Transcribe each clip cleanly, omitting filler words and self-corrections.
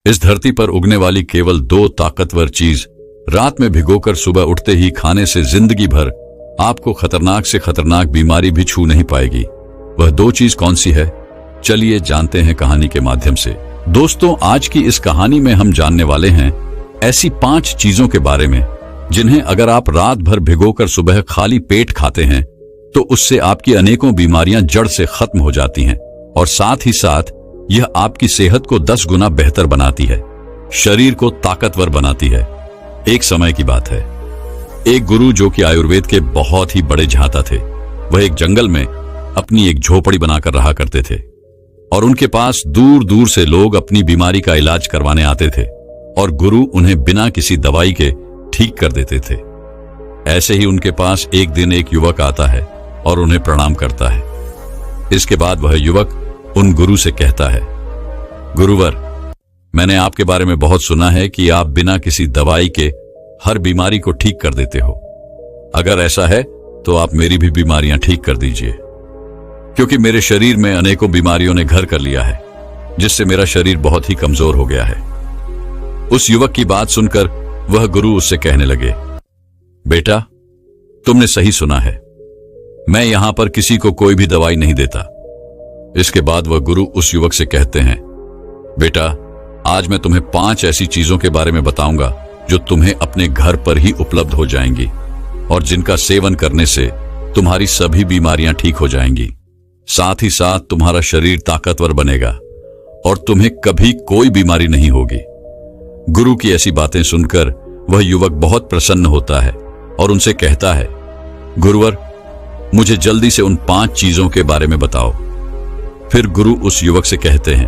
इस धरती पर उगने वाली केवल दो ताकतवर चीज रात में भिगोकर सुबह उठते ही खाने से जिंदगी भर आपको खतरनाक से खतरनाक बीमारी भी छू नहीं पाएगी। वह दो चीज कौन सी है, चलिए जानते हैं कहानी के माध्यम से। दोस्तों, आज की इस कहानी में हम जानने वाले हैं ऐसी 5 चीजों के बारे में जिन्हें अगर आप रात भर भिगोकर सुबह खाली पेट खाते हैं तो उससे आपकी अनेकों बीमारियां जड़ से खत्म हो जाती हैं और साथ ही साथ यह आपकी सेहत को 10 गुना बेहतर बनाती है, शरीर को ताकतवर बनाती है। एक समय की बात है, एक गुरु जो कि आयुर्वेद के बहुत ही बड़े झांता थे, वह एक जंगल में अपनी एक झोपड़ी बनाकर रहा करते थे और उनके पास दूर दूर से लोग अपनी बीमारी का इलाज करवाने आते थे और गुरु उन्हें बिना किसी दवाई के ठीक कर देते थे। ऐसे ही उनके पास एक दिन एक युवक आता है और उन्हें प्रणाम करता है। इसके बाद वह युवक उन गुरु से कहता है, गुरुवर, मैंने आपके बारे में बहुत सुना है कि आप बिना किसी दवाई के हर बीमारी को ठीक कर देते हो। अगर ऐसा है तो आप मेरी भी बीमारियां ठीक कर दीजिए, क्योंकि मेरे शरीर में अनेकों बीमारियों ने घर कर लिया है, जिससे मेरा शरीर बहुत ही कमजोर हो गया है। उस युवक की बात सुनकर वह गुरु उससे कहने लगे, बेटा, तुमने सही सुना है, मैं यहां पर किसी को कोई भी दवाई नहीं देता। इसके बाद वह गुरु उस युवक से कहते हैं, बेटा, आज मैं तुम्हें 5 ऐसी चीजों के बारे में बताऊंगा जो तुम्हें अपने घर पर ही उपलब्ध हो जाएंगी और जिनका सेवन करने से तुम्हारी सभी बीमारियां ठीक हो जाएंगी। साथ ही साथ तुम्हारा शरीर ताकतवर बनेगा और तुम्हें कभी कोई बीमारी नहीं होगी। गुरु की ऐसी बातें सुनकर वह युवक बहुत प्रसन्न होता है और उनसे कहता है, गुरुवर, मुझे जल्दी से उन 5 चीजों के बारे में बताओ। फिर गुरु उस युवक से कहते हैं,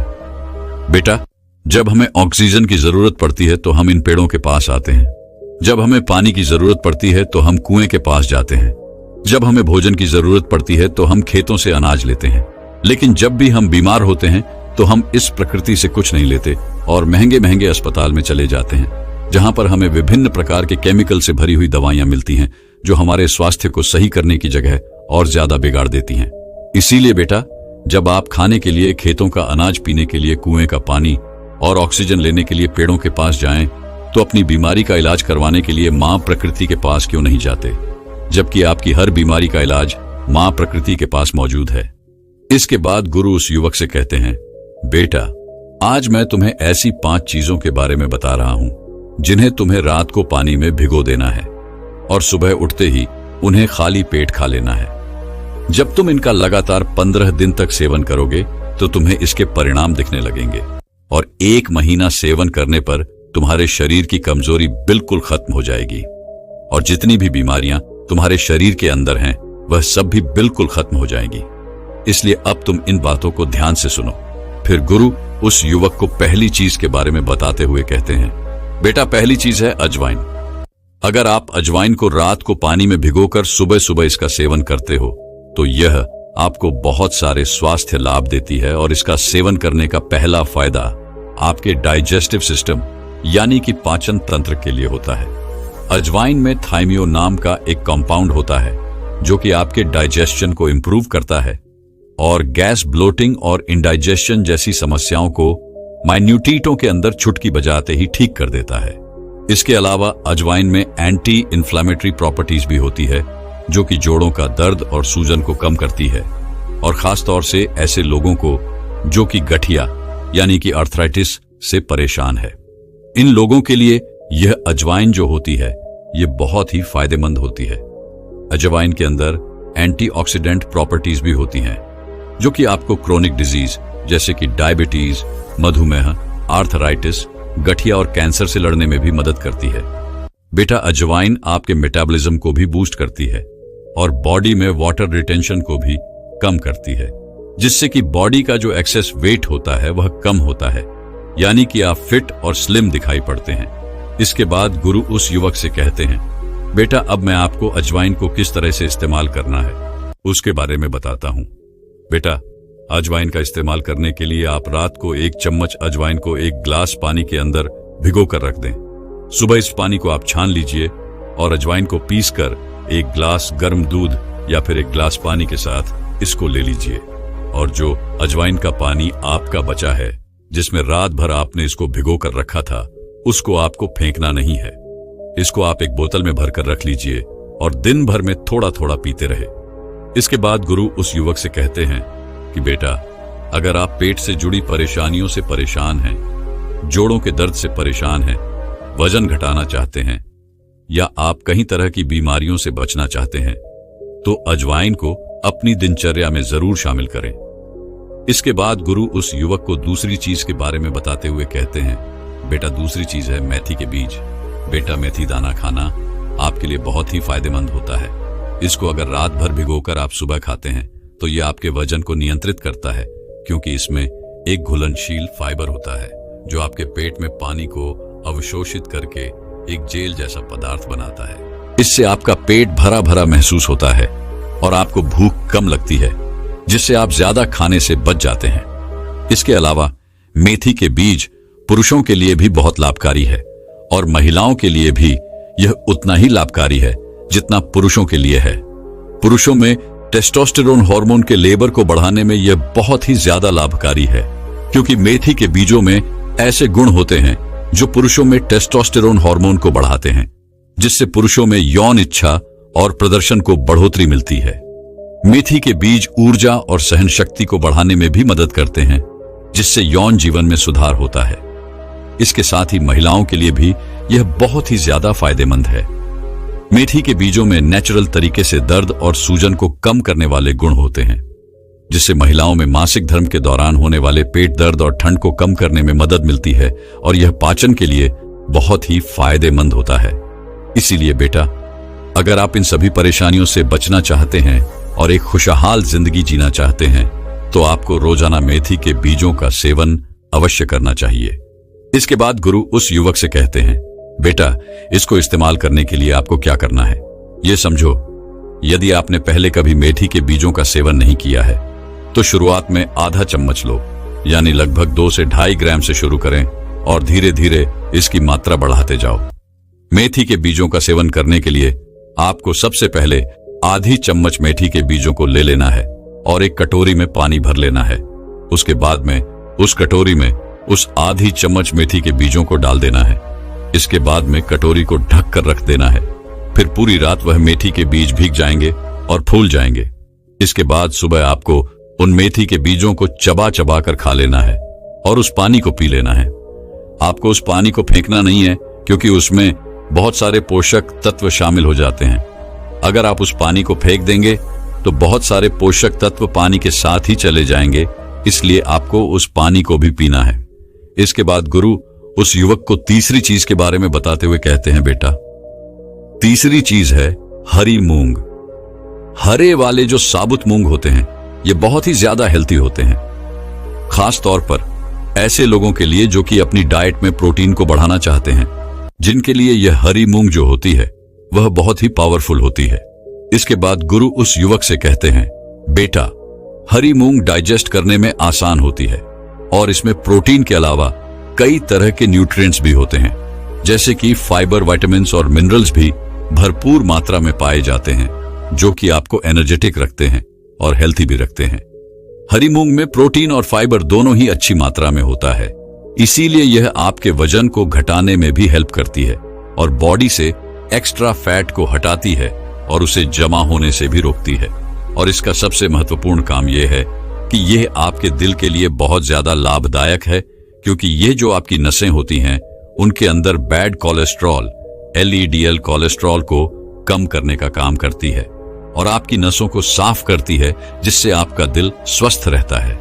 बेटा, जब हमें ऑक्सीजन की जरूरत पड़ती है तो हम इन पेड़ों के पास आते हैं। जब हमें पानी की जरूरत पड़ती है तो हम कुएं के पास जाते हैं। जब हमें भोजन की जरूरत पड़ती है तो हम खेतों से अनाज लेते हैं। लेकिन जब भी हम बीमार होते हैं तो हम इस प्रकृति से कुछ नहीं लेते और महंगे महंगे अस्पताल में चले जाते हैं, जहां पर हमें विभिन्न प्रकार के केमिकल से भरी हुई दवाइयां मिलती हैं जो हमारे स्वास्थ्य को सही करने की जगह और ज्यादा बिगाड़ देती हैं। इसीलिए बेटा, जब आप खाने के लिए खेतों का अनाज, पीने के लिए कुएं का पानी और ऑक्सीजन लेने के लिए पेड़ों के पास जाएं, तो अपनी बीमारी का इलाज करवाने के लिए मां प्रकृति के पास क्यों नहीं जाते, जबकि आपकी हर बीमारी का इलाज मां प्रकृति के पास मौजूद है। इसके बाद गुरु उस युवक से कहते हैं, बेटा, आज मैं तुम्हें ऐसी 5 चीजों के बारे में बता रहा हूं जिन्हें तुम्हें रात को पानी में भिगो देना है और सुबह उठते ही उन्हें खाली पेट खा लेना है। जब तुम इनका लगातार 15 दिन तक सेवन करोगे तो तुम्हें इसके परिणाम दिखने लगेंगे और 1 महीना सेवन करने पर तुम्हारे शरीर की कमजोरी बिल्कुल खत्म हो जाएगी और जितनी भी बीमारियां तुम्हारे शरीर के अंदर हैं वह सब भी बिल्कुल खत्म हो जाएंगी। इसलिए अब तुम इन बातों को ध्यान से सुनो। फिर गुरु उस युवक को पहली चीज के बारे में बताते हुए कहते हैं, बेटा, पहली चीज है अजवाइन। अगर आप अजवाइन को रात को पानी में भिगोकर सुबह सुबह इसका सेवन करते हो तो यह आपको बहुत सारे स्वास्थ्य लाभ देती है और इसका सेवन करने का पहला फायदा आपके डाइजेस्टिव सिस्टम यानी कि पाचन तंत्र के लिए होता है। अजवाइन में थाइमियो नाम का एक कंपाउंड होता है जो कि आपके डाइजेशन को इंप्रूव करता है और गैस, ब्लोटिंग और इंडाइजेशन जैसी समस्याओं को माइन्यूटिटों के अंदर चुटकी बजाते ही ठीक कर देता है। इसके अलावा अजवाइन में एंटी इन्फ्लेमेटरी प्रॉपर्टीज भी होती है जो कि जोड़ों का दर्द और सूजन को कम करती है और खास तौर से ऐसे लोगों को जो कि गठिया यानी कि आर्थराइटिस से परेशान है। इन लोगों के लिए यह अजवाइन जो होती है ये बहुत ही फायदेमंद होती है। अजवाइन के अंदर एंटीऑक्सीडेंट प्रॉपर्टीज भी होती हैं जो कि आपको क्रोनिक डिजीज जैसे कि डायबिटीज, मधुमेह, आर्थराइटिस, गठिया और कैंसर से लड़ने में भी मदद करती है। बेटा, अजवाइन आपके मेटाबॉलिज्म को भी बूस्ट करती है और बॉडी में वाटर रिटेंशन को भी कम करती है, जिससे कि बॉडी का जो एक्सेस वेट होता है वह कम होता है, यानी कि आप फिट और स्लिम दिखाई पड़ते हैं। इसके बाद गुरु उस युवक से कहते हैं, बेटा, अब मैं आपको अजवाइन को किस तरह से इस्तेमाल करना है उसके बारे में बताता हूं। बेटा, अजवाइन का इस्तेमाल करने के लिए आप रात को 1 चम्मच अजवाइन को 1 ग्लास पानी के अंदर भिगो कर रख दें। सुबह इस पानी को आप छान लीजिए और अजवाइन को पीसकर 1 ग्लास गर्म दूध या फिर 1 ग्लास पानी के साथ इसको ले लीजिए और जो अजवाइन का पानी आपका बचा है जिसमें रात भर आपने इसको भिगो कर रखा था, उसको आपको फेंकना नहीं है। इसको आप एक बोतल में भरकर रख लीजिए और दिन भर में थोड़ा थोड़ा पीते रहे। इसके बाद गुरु उस युवक से कहते हैं कि बेटा, अगर आप पेट से जुड़ी परेशानियों से परेशान हैं, जोड़ों के दर्द से परेशान हैं, वजन घटाना चाहते हैं या आप कई तरह की बीमारियों से बचना चाहते हैं, तो अजवाइन को अपनी दिनचर्या में जरूर शामिल करें। इसके बाद गुरु उस युवक को दूसरी चीज के बारे में बताते हुए कहते हैं, बेटा, दूसरी चीज है मेथी के बीज। बेटा, मेथी दाना खाना आपके लिए बहुत ही फायदेमंद होता है। इसको अगर रात भर भिगोकर आप सुबह खाते हैं तो यह आपके वजन को नियंत्रित करता है, क्योंकि इसमें एक घुलनशील फाइबर होता है जो आपके पेट में पानी को अवशोषित करके एक जेल जैसा पदार्थ बनाता है। इससे आपका पेट भरा भरा महसूस होता है और आपको भूख कम लगती है, जिससे आप ज्यादा खाने से बच जाते हैं। इसके अलावा मेथी के बीज पुरुषों के लिए भी बहुत लाभकारी है और महिलाओं के लिए भी यह उतना ही लाभकारी है जितना पुरुषों के लिए है। पुरुषों में टेस्टोस्टेरोन हार्मोन के लेवल को बढ़ाने में यह बहुत ही ज्यादा लाभकारी है, क्योंकि मेथी के बीजों में ऐसे गुण होते हैं जो पुरुषों में टेस्टोस्टेरोन हार्मोन को बढ़ाते हैं, जिससे पुरुषों में यौन इच्छा और प्रदर्शन को बढ़ोतरी मिलती है। मेथी के बीज ऊर्जा और सहन शक्ति को बढ़ाने में भी मदद करते हैं, जिससे यौन जीवन में सुधार होता है। इसके साथ ही महिलाओं के लिए भी यह बहुत ही ज्यादा फायदेमंद है। मेथी के बीजों में नेचुरल तरीके से दर्द और सूजन को कम करने वाले गुण होते हैं, जिससे महिलाओं में मासिक धर्म के दौरान होने वाले पेट दर्द और ठंड को कम करने में मदद मिलती है और यह पाचन के लिए बहुत ही फायदेमंद होता है। इसीलिए बेटा, अगर आप इन सभी परेशानियों से बचना चाहते हैं और एक खुशहाल जिंदगी जीना चाहते हैं, तो आपको रोजाना मेथी के बीजों का सेवन अवश्य करना चाहिए। इसके बाद गुरु उस युवक से कहते हैं, बेटा, इसको इस्तेमाल करने के लिए आपको क्या करना है, यह समझो। यदि आपने पहले कभी मेथी के बीजों का सेवन नहीं किया है, तो शुरुआत में आधा चम्मच लो, यानी लगभग 2 से 2.5 ग्राम से शुरू करें और धीरे धीरे इसकी मात्रा बढ़ाते जाओ। मेथी के बीजों का सेवन करने के लिए आपको सबसे पहले आधी चम्मच मेथी के बीजों को ले लेना है और एक कटोरी में पानी भर लेना है। उसके बाद में उस कटोरी में उस आधी चम्मच मेथी के बीजों को डाल देना है। इसके बाद में कटोरी को ढक कर रख देना है। फिर पूरी रात वह मेथी के बीज भीग जाएंगे और फूल जाएंगे। इसके बाद सुबह आपको उन मेथी के बीजों को चबा चबा कर खा लेना है और उस पानी को पी लेना है। आपको उस पानी को फेंकना नहीं है, क्योंकि उसमें बहुत सारे पोषक तत्व शामिल हो जाते हैं। अगर आप उस पानी को फेंक देंगे तो बहुत सारे पोषक तत्व पानी के साथ ही चले जाएंगे, इसलिए आपको उस पानी को भी पीना है। इसके बाद गुरु उस युवक को तीसरी चीज के बारे में बताते हुए कहते हैं, बेटा, तीसरी चीज है हरी मूंग। हरे वाले जो साबुत मूंग होते हैं, ये बहुत ही ज्यादा हेल्थी होते हैं, खास तौर पर ऐसे लोगों के लिए जो कि अपनी डाइट में प्रोटीन को बढ़ाना चाहते हैं, जिनके लिए यह हरी मूंग जो होती है वह बहुत ही पावरफुल होती है। इसके बाद गुरु उस युवक से कहते हैं, बेटा, हरी मूंग डाइजेस्ट करने में आसान होती है और इसमें प्रोटीन के अलावा कई तरह के न्यूट्रिएंट्स भी होते हैं, जैसे कि फाइबर, विटामिन्स और मिनरल्स भी भरपूर मात्रा में पाए जाते हैं, जो कि आपको एनर्जेटिक रखते हैं और हेल्थी भी रखते हैं। हरी मूंग में प्रोटीन और फाइबर दोनों ही अच्छी मात्रा में होता है, इसीलिए यह आपके वजन को घटाने में भी हेल्प करती है और बॉडी से एक्स्ट्रा फैट को हटाती है और उसे जमा होने से भी रोकती है। और इसका सबसे महत्वपूर्ण काम यह है कि यह आपके दिल के लिए बहुत ज्यादा लाभदायक है, क्योंकि ये जो आपकी नसें होती हैं उनके अंदर बैड कोलेस्ट्रॉल, LDL कोलेस्ट्रॉल को कम करने का काम करती है और आपकी नसों को साफ करती है, जिससे आपका दिल स्वस्थ रहता है।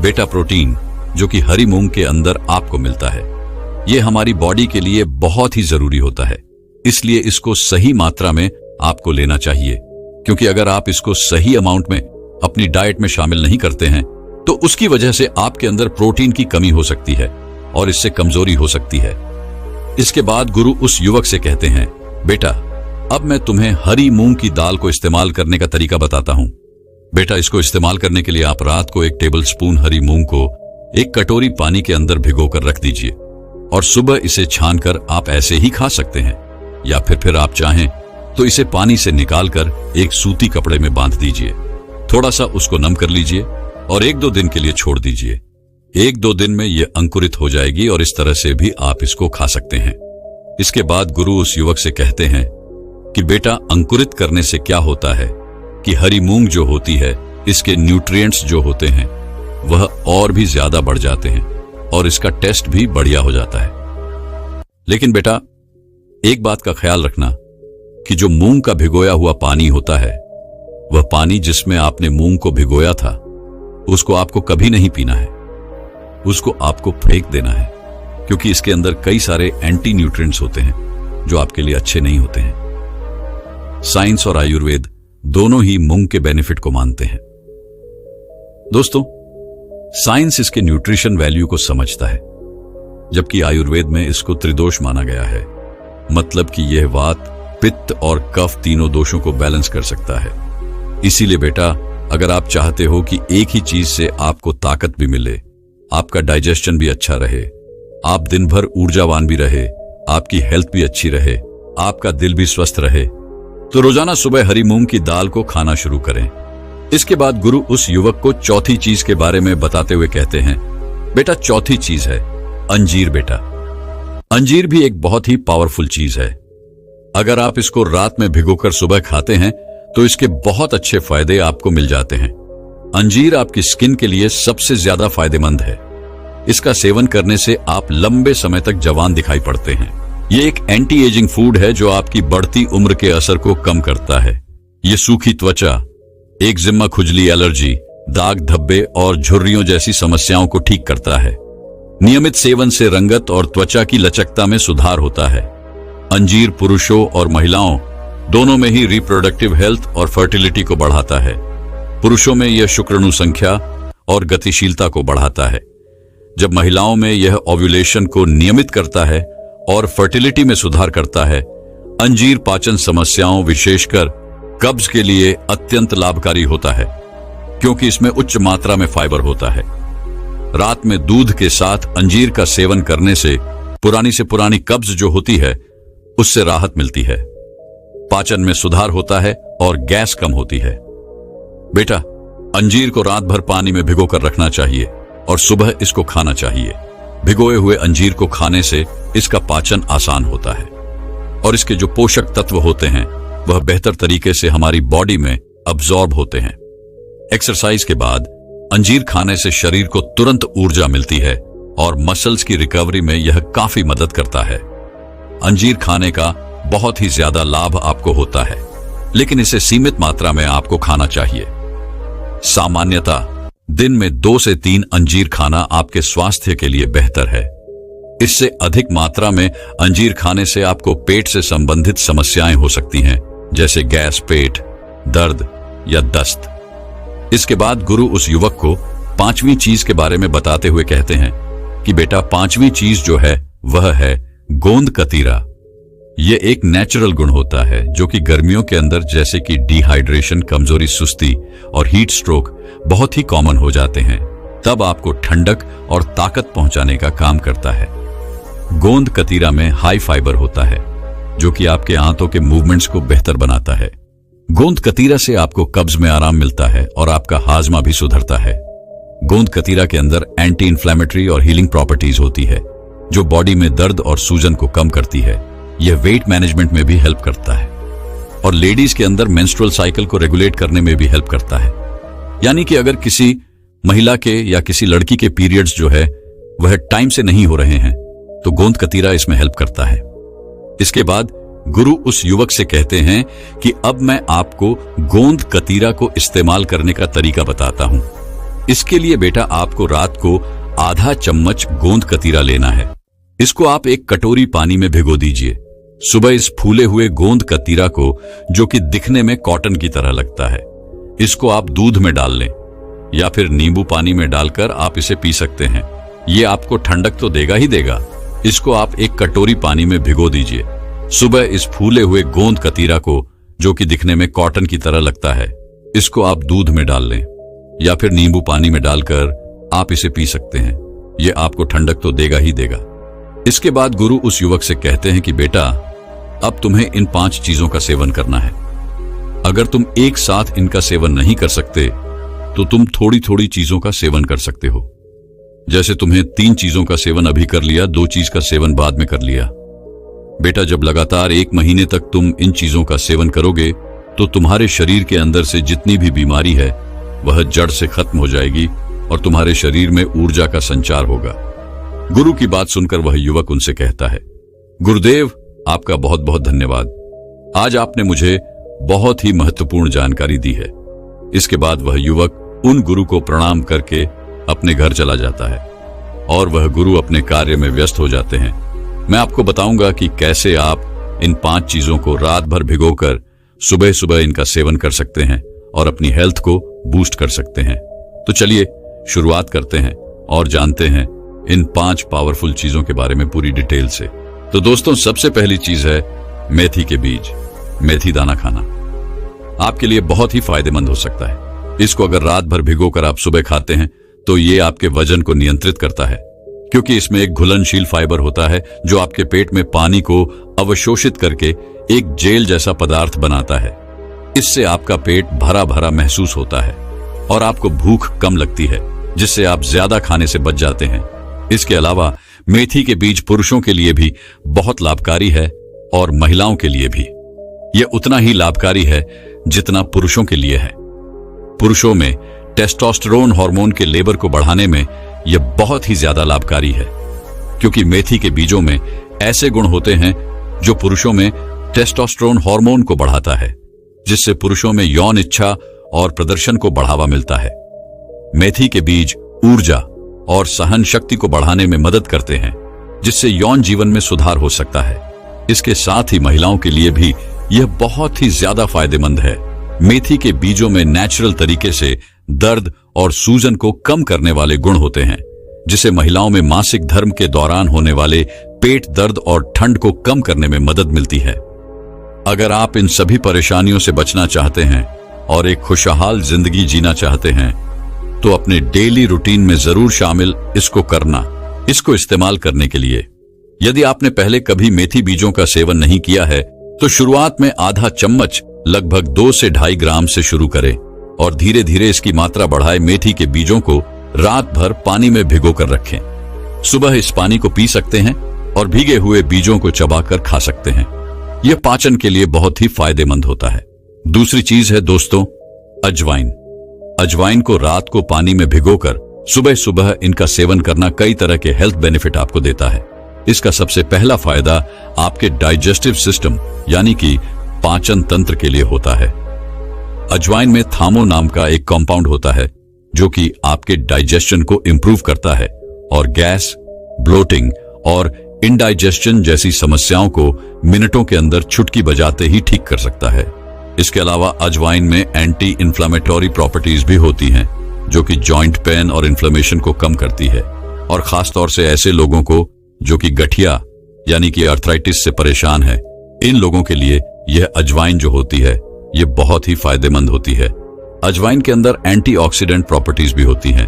बेटा, प्रोटीन जो कि हरी मूंग के अंदर आपको मिलता है, यह हमारी बॉडी के लिए बहुत ही जरूरी होता है, इसलिए इसको सही मात्रा में आपको लेना चाहिए, क्योंकि अगर आप इसको सही अमाउंट में अपनी डाइट में शामिल नहीं करते हैं तो उसकी वजह से आपके अंदर प्रोटीन की कमी हो सकती है और इससे कमजोरी हो सकती है। इसके बाद गुरु उस युवक से कहते हैं, बेटा, अब मैं तुम्हें हरी मूंग की दाल को इस्तेमाल करने का तरीका बताता हूं। बेटा, इसको इस्तेमाल करने के लिए आप रात को 1 टेबलस्पून हरी मूंग को 1 कटोरी पानी के अंदर भिगोकर रख दीजिए और सुबह इसे छानकर आप ऐसे ही खा सकते हैं, या फिर आप चाहें तो इसे पानी से निकालकर एक सूती कपड़े में बांध दीजिए। थोड़ा सा उसको नम कर लीजिए और 1-2 दिन के लिए छोड़ दीजिए। 1-2 दिन में यह अंकुरित हो जाएगी और इस तरह से भी आप इसको खा सकते हैं। इसके बाद गुरु उस युवक से कहते हैं कि बेटा, अंकुरित करने से क्या होता है कि हरी मूंग जो होती है, इसके न्यूट्रिएंट्स जो होते हैं वह और भी ज्यादा बढ़ जाते हैं और इसका टेस्ट भी बढ़िया हो जाता है। लेकिन बेटा, एक बात का ख्याल रखना कि जो मूंग का भिगोया हुआ पानी होता है, वह पानी जिसमें आपने मूंग को भिगोया था, उसको आपको कभी नहीं पीना है, उसको आपको फेंक देना है, क्योंकि इसके अंदर कई सारे एंटी न्यूट्रिएंट्स होते हैं जो आपके लिए अच्छे नहीं होते हैं। साइंस और आयुर्वेद दोनों ही मूंग के बेनिफिट को मानते हैं। दोस्तों, साइंस इसके न्यूट्रिशन वैल्यू को समझता है, जबकि आयुर्वेद में इसको त्रिदोष माना गया है, मतलब कि यह वात, पित्त और कफ तीनों दोषों को बैलेंस कर सकता है। इसीलिए बेटा, अगर आप चाहते हो कि एक ही चीज से आपको ताकत भी मिले, आपका डाइजेशन भी अच्छा रहे, आप दिन भर ऊर्जावान भी रहे, आपकी हेल्थ भी अच्छी रहे, आपका दिल भी स्वस्थ रहे, तो रोजाना सुबह हरी मूंग की दाल को खाना शुरू करें। इसके बाद गुरु उस युवक को चौथी चीज के बारे में बताते हुए कहते हैं, बेटा, चौथी चीज है अंजीर। बेटा, अंजीर भी एक बहुत ही पावरफुल चीज है। अगर आप इसको रात में भिगोकर सुबह खाते हैं तो इसके बहुत अच्छे फायदे आपको मिल जाते हैं। अंजीर आपकी स्किन के लिए सबसे ज्यादा फायदेमंद है। इसका सेवन करने से आप लंबे समय तक जवान दिखाई पड़ते हैं। ये एक एंटी एजिंग फूड है जो आपकी बढ़ती उम्र के असर को कम करता है। ये सूखी त्वचा, एक्जिमा, खुजली, एलर्जी, दाग धब्बे और झुर्रियों जैसी समस्याओं को ठीक करता है। नियमित सेवन से रंगत और त्वचा की लचकता में सुधार होता है। अंजीर पुरुषों और महिलाओं दोनों में ही रिप्रोडक्टिव हेल्थ और फर्टिलिटी को बढ़ाता है। पुरुषों में यह शुक्राणु संख्या और गतिशीलता को बढ़ाता है, जब महिलाओं में यह ओव्यूलेशन को नियमित करता है और फर्टिलिटी में सुधार करता है। अंजीर पाचन समस्याओं, विशेषकर कब्ज के लिए अत्यंत लाभकारी होता है, क्योंकि इसमें उच्च मात्रा में फाइबर होता है। रात में दूध के साथ अंजीर का सेवन करने से पुरानी से पुरानी कब्ज जो होती है, उससे राहत मिलती है, पाचन में सुधार होता है और गैस कम होती है। बेटा, अंजीर को रात भर पानी में भिगोकर रखना चाहिए और सुबह इसको खाना चाहिए। भिगोए हुए अंजीर को खाने से इसका पाचन आसान होता है और इसके जो पोषक तत्व होते हैं वह बेहतर तरीके से हमारी बॉडी में अब्सॉर्ब होते हैं। एक्सरसाइज के बाद अंजीर खाने से शरीर को तुरंत ऊर्जा मिलती है और मसल्स की रिकवरी में यह काफी मदद करता है। अंजीर खाने का बहुत ही ज्यादा लाभ आपको होता है, लेकिन इसे सीमित मात्रा में आपको खाना चाहिए। सामान्यतः दिन में 2 से 3 अंजीर खाना आपके स्वास्थ्य के लिए बेहतर है। इससे अधिक मात्रा में अंजीर खाने से आपको पेट से संबंधित समस्याएं हो सकती हैं, जैसे गैस, पेट दर्द या दस्त। इसके बाद गुरु उस युवक को 5वीं चीज के बारे में बताते हुए कहते हैं कि बेटा, 5वीं चीज जो है वह है गोंद कतीरा। यह एक नेचुरल गुण होता है जो कि गर्मियों के अंदर, जैसे कि डिहाइड्रेशन, कमजोरी, सुस्ती और हीट स्ट्रोक बहुत ही कॉमन हो जाते हैं, तब आपको ठंडक और ताकत पहुंचाने का काम करता है। गोंद कतीरा में हाई फाइबर होता है जो कि आपके आंतों के मूवमेंट्स को बेहतर बनाता है। गोंद कतीरा से आपको कब्ज में आराम मिलता है और आपका हाजमा भी सुधरता है। गोंद कतीरा के अंदर एंटी इन्फ्लेमेटरी और हीलिंग प्रॉपर्टीज होती है जो बॉडी में दर्द और सूजन को कम करती है। यह वेट मैनेजमेंट में भी हेल्प करता है और लेडीज के अंदर मेंस्ट्रुअल साइकिल को रेगुलेट करने में भी हेल्प करता है। यानी कि अगर किसी महिला के या किसी लड़की के पीरियड्स जो है वह टाइम से नहीं हो रहे हैं तो गोंद कतीरा इसमें हेल्प करता है। इसके बाद गुरु उस युवक से कहते हैं कि अब मैं आपको गोंद कतीरा को इस्तेमाल करने का तरीका बताता हूं। इसके लिए बेटा, आपको रात को आधा चम्मच गोंद कतीरा लेना है। इसको आप एक कटोरी पानी में भिगो दीजिए। सुबह इस फूले हुए गोंद कतीरा को, जो कि दिखने में कॉटन की तरह लगता है, इसको आप दूध में डाल लें या फिर नींबू पानी में डालकर आप इसे पी सकते हैं। ये आपको ठंडक तो देगा ही देगा। इसको आप एक कटोरी पानी में भिगो दीजिए। सुबह इस फूले हुए गोंद कतीरा को, जो कि दिखने में कॉटन की तरह लगता है, इसको आप दूध में डाल लें या फिर नींबू पानी में डालकर आप इसे पी सकते हैं। यह आपको ठंडक तो देगा ही देगा। इसके बाद गुरु उस युवक से कहते हैं कि बेटा, अब तुम्हें इन 5 चीजों का सेवन करना है। अगर तुम एक साथ इनका सेवन नहीं कर सकते तो तुम थोड़ी थोड़ी चीजों का सेवन कर सकते हो। जैसे तुम्हें 3 चीजों का सेवन अभी कर लिया, 2 चीज का सेवन बाद में कर लिया। बेटा, जब लगातार 1 महीने तक तुम इन चीजों का सेवन करोगे तो तुम्हारे शरीर के अंदर से जितनी भी बीमारी है वह जड़ से खत्म हो जाएगी और तुम्हारे शरीर में ऊर्जा का संचार होगा। गुरु की बात सुनकर वह युवक उनसे कहता है, गुरुदेव, आपका बहुत बहुत धन्यवाद। आज आपने मुझे बहुत ही महत्वपूर्ण जानकारी दी है। इसके बाद वह युवक उन गुरु को प्रणाम करके अपने घर चला जाता है और वह गुरु अपने कार्य में व्यस्त हो जाते हैं। मैं आपको बताऊंगा कि कैसे आप इन 5 चीजों को रात भर भिगोकर सुबह सुबह इनका सेवन कर सकते हैं और अपनी हेल्थ को बूस्ट कर सकते हैं। तो चलिए शुरुआत करते हैं और जानते हैं इन 5 पावरफुल चीजों के बारे में पूरी डिटेल से। तो दोस्तों, सबसे पहली चीज है मेथी के बीज, मेथी दाना खाना। आपके लिए बहुत ही फायदेमंद हो सकता है। इसको अगर रात भर भिगोकर आप सुबह खाते हैं तो ये आपके वजन को नियंत्रित करता है, क्योंकि इसमें एक घुलनशील फाइबर होता है जो आपके पेट में पानी को अवशोषित करके एक जेल जैसा पदार्थ बनाता है। इससे आपका पेट भरा भरा महसूस होता है और आपको भूख कम लगती है, जिससे आप ज्यादा खाने से बच जाते हैं। इसके अलावा मेथी के बीज पुरुषों के लिए भी बहुत लाभकारी है और महिलाओं के लिए भी। यह उतना ही लाभकारी है जितना पुरुषों के लिए है। पुरुषों में टेस्टोस्टेरोन हार्मोन के लेवल को बढ़ाने में यह बहुत ही ज्यादा लाभकारी है, क्योंकि मेथी के बीजों में ऐसे गुण होते हैं जो पुरुषों में टेस्टोस्टेरोन हार्मोन को बढ़ाता है, जिससे पुरुषों में यौन इच्छा और प्रदर्शन को बढ़ावा मिलता है। मेथी के बीज ऊर्जा और सहन शक्ति को बढ़ाने में मदद करते हैं, जिससे यौन जीवन में सुधार हो सकता है। इसके साथ ही महिलाओं के लिए भी यह बहुत ही ज्यादा फायदेमंद है। मेथी के बीजों में नेचुरल तरीके से दर्द और सूजन को कम करने वाले गुण होते हैं, जिसे महिलाओं में मासिक धर्म के दौरान होने वाले पेट दर्द और ठंड को कम करने में मदद मिलती है। अगर आप इन सभी परेशानियों से बचना चाहते हैं और एक खुशहाल जिंदगी जीना चाहते हैं तो अपने डेली रूटीन में जरूर शामिल इसको करना, इसको इस्तेमाल करने के लिए। यदि आपने पहले कभी मेथी बीजों का सेवन नहीं किया है तो शुरुआत में आधा चम्मच लगभग 2 से 2.5 ग्राम से शुरू करें और धीरे धीरे इसकी मात्रा बढ़ाए। मेथी के बीजों को रात भर पानी में भिगोकर रखें। सुबह इस पानी को पी सकते हैं और भीगे हुए बीजों को चबाकर खा सकते हैं। यह पाचन के लिए बहुत ही फायदेमंद होता है। दूसरी चीज है दोस्तों, अजवाइन। अजवाइन को रात को पानी में भिगोकर सुबह सुबह इनका सेवन करना कई तरह के हेल्थ बेनिफिट आपको देता है। इसका सबसे पहला फायदा आपके डाइजेस्टिव सिस्टम यानी कि पाचन तंत्र के लिए होता है। अजवाइन में थामो नाम का एक कंपाउंड होता है जो कि आपके डाइजेशन को इंप्रूव करता है और गैस, ब्लोटिंग और इंडाइजेशन जैसी समस्याओं को मिनटों के अंदर चुटकी बजाते ही ठीक कर सकता है। इसके अलावा अजवाइन में एंटी इंफ्लेमेटरी प्रॉपर्टीज भी होती हैं जो कि जॉइंट पेन और इन्फ्लेमेशन को कम करती है, और खासतौर से ऐसे लोगों को जो कि गठिया यानी कि अर्थराइटिस से परेशान है, इन लोगों के लिए यह अजवाइन जो होती है यह बहुत ही फायदेमंद होती है। अजवाइन के अंदर एंटीऑक्सीडेंट प्रॉपर्टीज भी होती हैं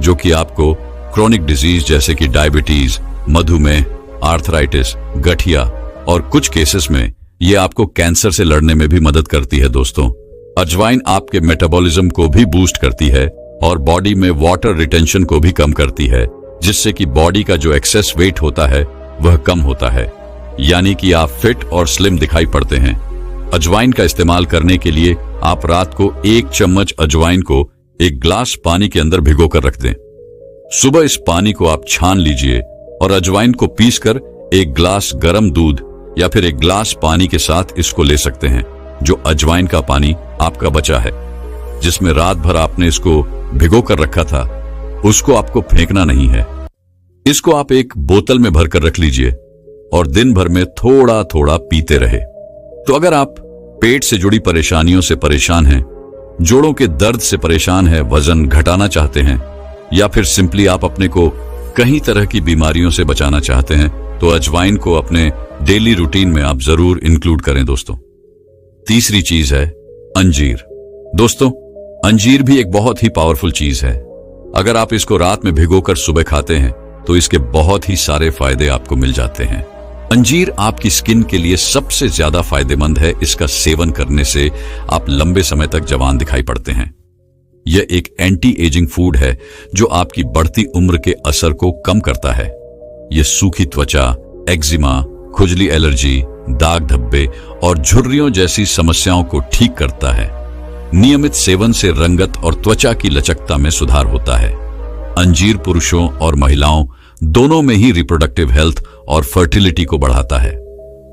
जो कि आपको क्रोनिक डिजीज जैसे कि डायबिटीज, मधुमेह, आर्थराइटिस, गठिया और कुछ केसेस में यह आपको कैंसर से लड़ने में भी मदद करती है। दोस्तों, अजवाइन आपके मेटाबॉलिज्म को भी बूस्ट करती है और बॉडी में वाटर रिटेंशन को भी कम करती है, जिससे कि बॉडी का जो एक्सेस वेट होता है वह कम होता है, यानी कि आप फिट और स्लिम दिखाई पड़ते हैं। अजवाइन का इस्तेमाल करने के लिए आप रात को 1 चम्मच अजवाइन को 1 ग्लास पानी के अंदर भिगोकर रख दें। सुबह इस पानी को आप छान लीजिए और अजवाइन को पीसकर 1 ग्लास गर्म दूध या फिर 1 ग्लास पानी के साथ इसको ले सकते हैं। जो अजवाइन का पानी आपका बचा है, जिसमें रात भर आपने इसको भिगोकर रखा था, उसको आपको फेंकना नहीं है। इसको आप एक बोतल में भरकर रख लीजिए और दिन भर में थोड़ा थोड़ा पीते रहे। तो अगर आप पेट से जुड़ी परेशानियों से परेशान हैं, जोड़ों के दर्द से परेशान हैं, वजन घटाना चाहते हैं, या फिर सिंपली आप अपने को कई तरह की बीमारियों से बचाना चाहते हैं, तो अजवाइन को अपने डेली रूटीन में आप जरूर इंक्लूड करें। दोस्तों, तीसरी चीज है अंजीर। दोस्तों, अंजीर भी एक बहुत ही पावरफुल चीज है। अगर आप इसको रात में भिगोकर सुबह खाते हैं तो इसके बहुत ही सारे फायदे आपको मिल जाते हैं। अंजीर आपकी स्किन के लिए सबसे ज्यादा फायदेमंद है। इसका सेवन करने से आप लंबे समय तक जवान दिखाई पड़ते हैं। यह एक एंटी एजिंग फूड है जो आपकी बढ़ती उम्र के असर को कम करता है। यह सूखी त्वचा, एक्जिमा, खुजली, एलर्जी, दाग धब्बे और झुर्रियों जैसी समस्याओं को ठीक करता है। नियमित सेवन से रंगत और त्वचा की लचकता में सुधार होता है। अंजीर पुरुषों और महिलाओं दोनों में ही रिप्रोडक्टिव हेल्थ और फर्टिलिटी को बढ़ाता है।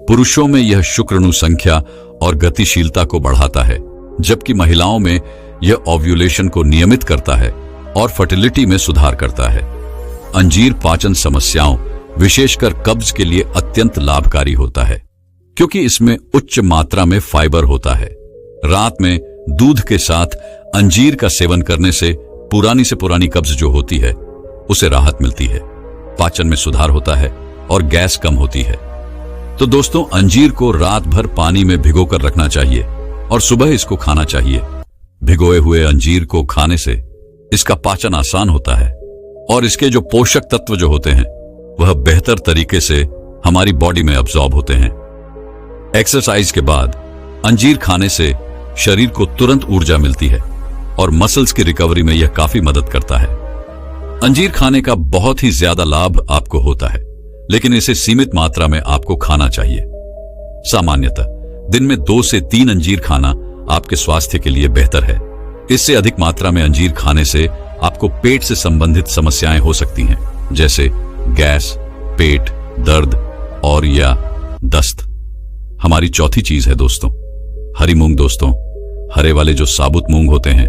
पुरुषों में यह शुक्राणु संख्या और गतिशीलता को बढ़ाता है, जबकि महिलाओं में यह ओव्यूलेशन को नियमित करता है और फर्टिलिटी में सुधार करता है। अंजीर पाचन समस्याओं, विशेषकर कब्ज के लिए अत्यंत लाभकारी होता है, क्योंकि इसमें उच्च मात्रा में फाइबर होता है। रात में दूध के साथ अंजीर का सेवन करने से पुरानी कब्ज जो होती है उसे राहत मिलती है, पाचन में सुधार होता है और गैस कम होती है। तो दोस्तों, अंजीर को रात भर पानी में भिगोकर रखना चाहिए और सुबह इसको खाना चाहिए। भिगोए हुए अंजीर को खाने से इसका पाचन आसान होता है और इसके जो पोषक तत्व जो होते हैं वह बेहतर तरीके से हमारी बॉडी में अब्सॉर्ब होते हैं। एक्सरसाइज के बाद अंजीर खाने से शरीर को तुरंत ऊर्जा मिलती है और मसल्स की रिकवरी में यह काफी मदद करता है। अंजीर खाने का बहुत ही ज्यादा लाभ आपको होता है, लेकिन इसे सीमित मात्रा में आपको खाना चाहिए। सामान्यतः दिन में 2 से 3 अंजीर खाना आपके स्वास्थ्य के लिए बेहतर है। इससे अधिक मात्रा में अंजीर खाने से आपको पेट से संबंधित समस्याएं हो सकती हैं, जैसे गैस, पेट दर्द और या दस्त। हमारी चौथी चीज है दोस्तों, हरी मूंग। दोस्तों, हरे वाले जो साबुत मूंग होते हैं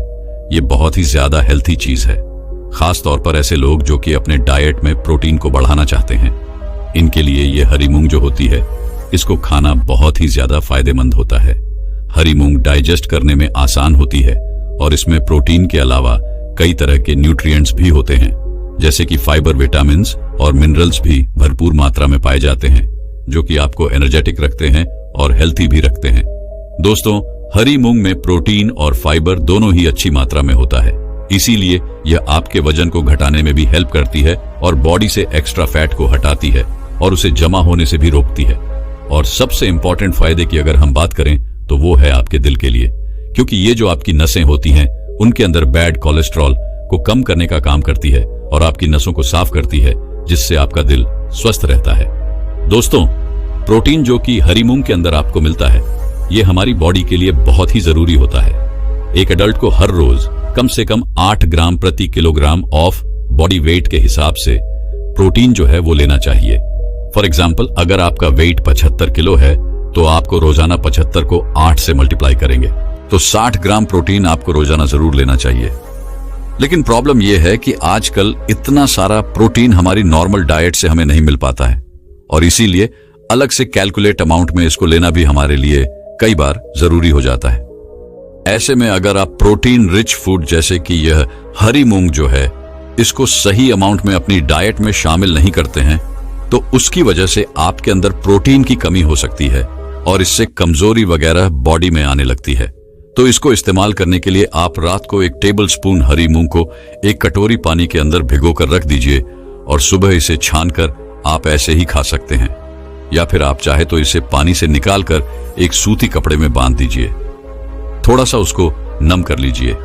ये बहुत ही ज्यादा हेल्थी चीज है, खास तौर पर ऐसे लोग जो कि अपने डाइट में प्रोटीन को बढ़ाना चाहते हैं। इनके लिए ये हरी मूंग जो होती है इसको खाना बहुत ही ज्यादा फायदेमंद होता है। हरी मूंग डाइजेस्ट करने में आसान होती है और इसमें प्रोटीन के अलावा कई तरह के न्यूट्रिएंट्स भी होते हैं, जैसे कि फाइबर, विटामिन्स और मिनरल्स भी भरपूर मात्रा में पाए जाते हैं, जो कि आपको एनर्जेटिक रखते हैं और हेल्थी भी रखते हैं। दोस्तों, हरी मूंग में प्रोटीन और फाइबर दोनों ही अच्छी मात्रा में होता है, इसीलिए यह आपके वजन को घटाने में भी हेल्प करती है और बॉडी से एक्स्ट्रा फैट को हटाती है और उसे जमा होने से भी रोकती है। और सबसे इंपॉर्टेंट फायदे की अगर हम बात करें तो वो है आपके दिल के लिए, क्योंकि ये जो आपकी नसें होती हैं उनके अंदर बैड कोलेस्ट्रॉल को कम करने का काम करती है और आपकी नसों को साफ करती है, जिससे आपका दिल स्वस्थ रहता है। दोस्तों, प्रोटीन जो कि हरी मूंग के अंदर आपको मिलता है ये हमारी बॉडी के लिए बहुत ही जरूरी होता है। एक एडल्ट को हर रोज कम से कम 8 ग्राम प्रति किलोग्राम ऑफ बॉडी वेट के हिसाब से प्रोटीन जो है वो लेना चाहिए। फॉर एग्जाम्पल, अगर आपका वेट 75 किलो है तो आपको रोजाना 75 को 8 से मल्टीप्लाई करेंगे तो 60 ग्राम प्रोटीन आपको रोजाना जरूर लेना चाहिए। लेकिन प्रॉब्लम यह है कि आजकल इतना सारा प्रोटीन हमारी नॉर्मल डाइट से हमें नहीं मिल पाता है और इसीलिए अलग से कैलकुलेट अमाउंट में इसको लेना भी हमारे लिए कई बार जरूरी हो जाता है। ऐसे में अगर आप प्रोटीन रिच फूड जैसे कि यह हरी मूंग जो है इसको सही अमाउंट में अपनी डाइट में शामिल नहीं करते हैं तो उसकी वजह से आपके अंदर प्रोटीन की कमी हो सकती है और इससे कमजोरी वगैरह बॉडी में आने लगती है। तो इसको इस्तेमाल करने के लिए आप रात को 1 टेबल स्पून हरी मूंग को 1 कटोरी पानी के अंदर भिगोकर रख दीजिए और सुबह इसे छानकर आप ऐसे ही खा सकते हैं, या फिर आप चाहे तो इसे पानी से निकालकर एक सूती कपड़े में बांध दीजिए, थोड़ा सा उसको नम कर लीजिए,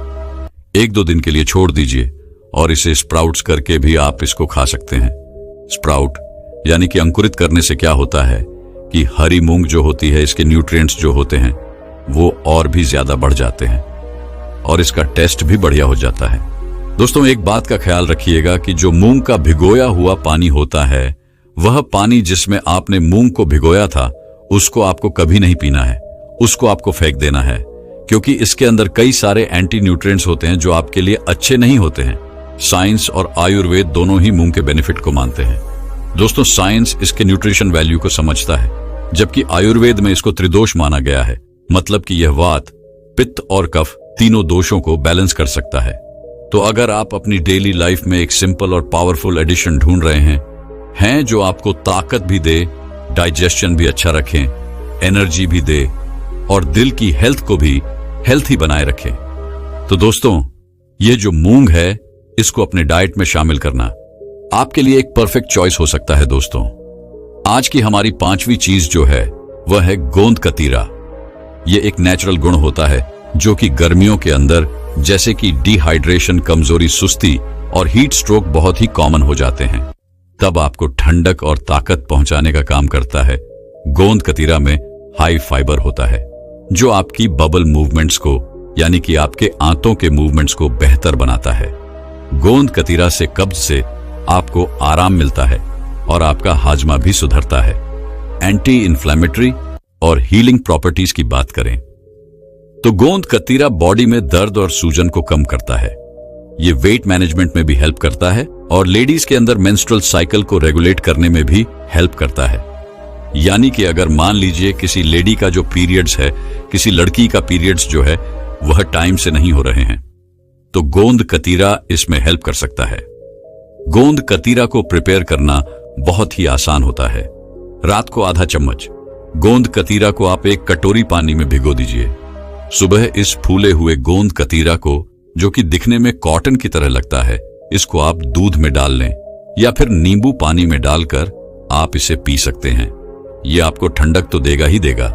1-2 दिन के लिए छोड़ दीजिए और इसे स्प्राउट्स करके भी आप इसको खा सकते हैं। स्प्राउट यानी कि अंकुरित करने से क्या होता है कि हरी मूंग जो होती है इसके न्यूट्रिएंट्स जो होते हैं वो और भी ज्यादा बढ़ जाते हैं और इसका टेस्ट भी बढ़िया हो जाता है। दोस्तों, एक बात का ख्याल रखिएगा कि जो मूंग का भिगोया हुआ पानी होता है वह पानी जिसमें आपने मूंग को भिगोया था उसको आपको कभी नहीं पीना है, उसको आपको फेंक देना है, क्योंकि इसके अंदर कई सारे एंटी न्यूट्रिएंट्स होते हैं जो आपके लिए अच्छे नहीं होते हैं। साइंस और आयुर्वेद दोनों ही मूंग के बेनिफिट को मानते हैं। दोस्तों, साइंस इसके न्यूट्रिशन वैल्यू को समझता है, जबकि आयुर्वेद में इसको त्रिदोष माना गया है, मतलब कि यह वात, पित्त और कफ तीनों दोषों को बैलेंस कर सकता है। तो अगर आप अपनी डेली लाइफ में एक सिंपल और पावरफुल एडिशन ढूंढ रहे हैं जो आपको ताकत भी दे, डाइजेशन भी अच्छा रखें, एनर्जी भी दे और दिल की हेल्थ को भी हेल्थी बनाए रखें, तो दोस्तों ये जो मूंग है इसको अपने डाइट में शामिल करना आपके लिए एक परफेक्ट चॉइस हो सकता है। दोस्तों, आज की हमारी 5वीं चीज जो है वह है गोंद कतीरा। यह एक नेचुरल गुण होता है जो कि गर्मियों के अंदर जैसे कि डिहाइड्रेशन, कमजोरी, सुस्ती और हीट स्ट्रोक बहुत ही कॉमन हो जाते हैं। तब आपको ठंडक और ताकत पहुंचाने का काम करता है। गोंद कतीरा में हाई फाइबर होता है जो आपकी बबल मूवमेंट्स को यानी कि आपके आंतों के मूवमेंट्स को बेहतर बनाता है। गोंद कतीरा से कब्ज से आपको आराम मिलता है और आपका हाजमा भी सुधरता है। एंटी इन्फ्लेमेटरी और हीलिंग प्रॉपर्टीज की बात करें तो गोंद कतीरा बॉडी में दर्द और सूजन को कम करता है। ये वेट मैनेजमेंट में भी हेल्प करता है और लेडीज के अंदर मेंस्ट्रुअल साइकिल को रेगुलेट करने में भी हेल्प करता है। यानी कि अगर मान लीजिए किसी लेडी का जो पीरियड्स है, किसी लड़की का पीरियड्स जो है वह टाइम से नहीं हो रहे हैं, तो गोंद कतीरा इसमें हेल्प कर सकता है। गोंद कतीरा को प्रिपेयर करना बहुत ही आसान होता है। रात को आधा चम्मच गोंद कतीरा को आप एक कटोरी पानी में भिगो दीजिए। सुबह इस फूले हुए गोंद कतीरा को, जो कि दिखने में कॉटन की तरह लगता है, इसको आप दूध में डाल लें या फिर नींबू पानी में डालकर आप इसे पी सकते हैं। यह आपको ठंडक तो देगा ही देगा,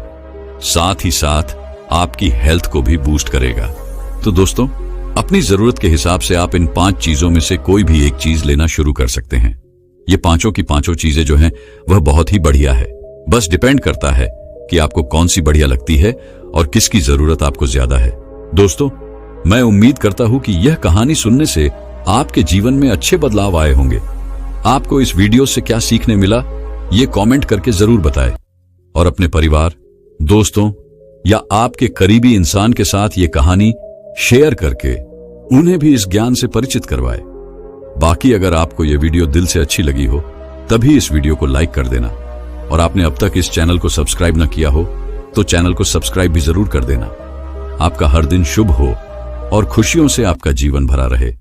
साथ ही साथ आपकी हेल्थ को भी बूस्ट करेगा। तो दोस्तों, अपनी जरूरत के हिसाब से आप इन 5 चीजों में से कोई भी एक चीज लेना शुरू कर सकते हैं। ये पांचों की पांचों चीजें जो हैं वह बहुत ही बढ़िया है। बस डिपेंड करता है कि आपको कौन सी बढ़िया लगती है और किसकी जरूरत आपको ज्यादा है। दोस्तों, मैं उम्मीद करता हूं कि यह कहानी सुनने से आपके जीवन में अच्छे बदलाव आए होंगे। आपको इस वीडियो से क्या सीखने मिला ये कमेंट करके जरूर बताएं और अपने परिवार, दोस्तों या आपके करीबी इंसान के साथ ये कहानी शेयर करके उन्हें भी इस ज्ञान से परिचित करवाएं। बाकी अगर आपको यह वीडियो दिल से अच्छी लगी हो तभी इस वीडियो को लाइक कर देना और आपने अब तक इस चैनल को सब्सक्राइब न किया हो तो चैनल को सब्सक्राइब भी जरूर कर देना। आपका हर दिन शुभ हो और खुशियों से आपका जीवन भरा रहे।